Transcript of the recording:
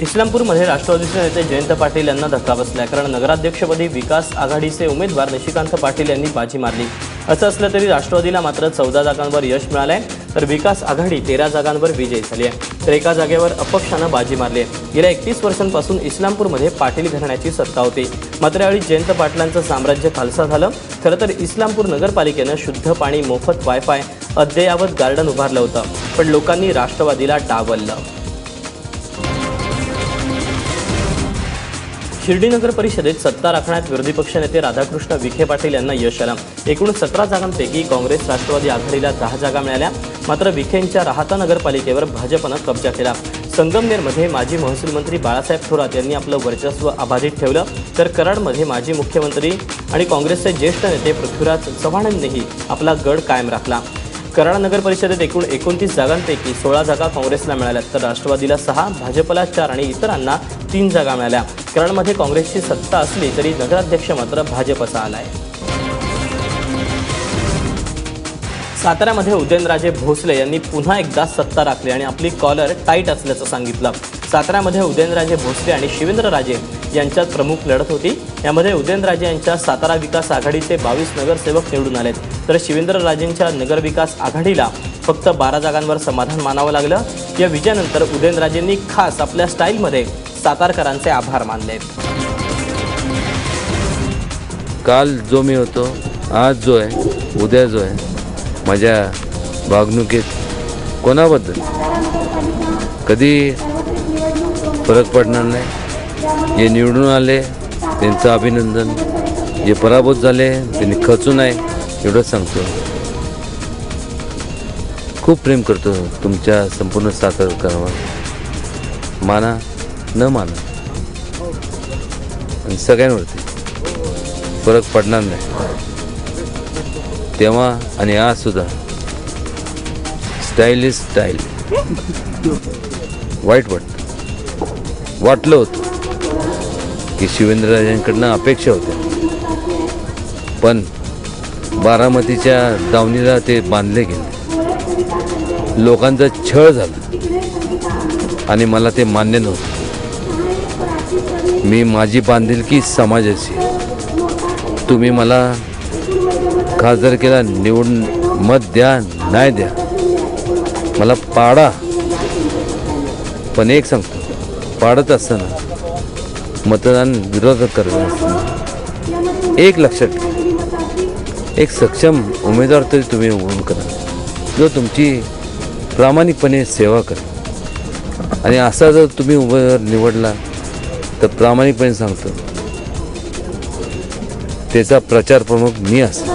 इस्लामपूरमध्ये राष्ट्रवादीचे नेते जयंत पाटील यांना धक्का बसला, कारण नगराध्यक्षपदी विकास आघाडीचे उमेदवार निशिकांत पाटील यांनी बाजी मारली। असं असलं तरी राष्ट्रवादीला मात्र 14 जागांवर यश मिळालंय, तर विकास आघाडी 13 जागांवर विजयी झाली आहे, तर एका जागेवर अपक्षानं बाजी मारली आहे। गेल्या 31 वर्षांपासून इस्लामपूरमध्ये पाटील घराण्याची सत्ता होती, मात्र यावेळी जयंत पाटलांचं साम्राज्य खालसा झालं। खरं तर इस्लामपूर नगरपालिकेनं शुद्ध पाणी, मोफत वायफाय, अद्ययावत गार्डन उभारलं होतं, पण लोकांनी राष्ट्रवादीला डावललं। शिर्डी नगर परिषदेत सत्ता राखण्यात विरोधी पक्षनेते राधाकृष्ण विखे पाटील यांना यश आलं। एकूण 17 जागांपैकी काँग्रेस राष्ट्रवादी आघाडीला 10 जागा मिळाल्या, मात्र विखेंच्या राहता नगरपालिकेवर भाजपनं कब्जा केला। संगमनेरमध्ये माजी महसूल मंत्री बाळासाहेब थोरात यांनी आपलं वर्चस्व अबाधित ठेवलं, तर कराडमध्ये माजी मुख्यमंत्री आणि काँग्रेसचे ज्येष्ठ नेते पृथ्वीराज चव्हाण यांनीही आपला गड कायम राखला। कराड नगर परिषदेत एकूण 29 जागांपैकी 16 जागा काँग्रेसला मिळाल्या, तर राष्ट्रवादीला 6, भाजपला 4 आणि इतरांना 3 जागा मिळाल्या। कराडमध्ये काँग्रेसची सत्ता असली तरी नगराध्यक्ष मात्र भाजपचा आलाय। साताऱ्यामध्ये उदयनराजे भोसले यांनी पुन्हा एकदा सत्ता राखली आणि आपली कॉलर टाईट असल्याचं सांगितलं। साताऱ्यामध्ये उदयनराजे भोसले आणि शिवेंद्रराजे यांच्यात प्रमुख लढत होती। यामध्ये उदयनराजे यांच्या सातारा विकास आघाडीचे 22 नगरसेवक निवडून आलेत, तर शिवेंद्रराजेंच्या नगरविकास आघाडीला फक्त 12 जागांवर समाधान मानावं लागलं। या विजयानंतर उदयनराजेंनी खास आपल्या स्टाईलमध्ये सातारकरांचे आभार मानले। काल जो मी होतो, आज जो आहे, उद्या जो आहे, माझ्या वागणुकीत कोणाबद्दल कधी फरक पडणार नाही। जे निवडून आले त्यांचं अभिनंदन, जे पराभूत झाले त्यांनी खचू नये एवढंच सांगतो। खूप प्रेम करतो तुमच्या संपूर्ण सातारकरांवर, माना न माना आणि सगळ्यांवरती फरक पडणार नाही। तेव्हा आणि आज सुद्धा स्टाईल इज स्टाईल। वाटलं होतं की शिवेंद्रराजांकडनं अपेक्षा होत्या, पण बारामतीच्या दावणीला ते बांधले गेले, लोकांचा छळ झाला आणि मला ते मान्य नव्हतं। मी माझी बांधिलकी समाजाची, तुम्ही मला खासदारकीला निवडून मत द्या नाही द्या, मला पाडा, पण एक सांगतो, पाडत असताना मतदान विरोधात करत असताना एक लक्षात ठेवा, एक सक्षम उमेदवार तरी तुम्ही उभं करा, जो तुमची प्रामाणिकपणे सेवा करा। आणि असा जर तुम्ही उमेदवार निवडला तर प्रामाणिकपणे सांगतो, त्याचा प्रचार प्रमुख मी असेल।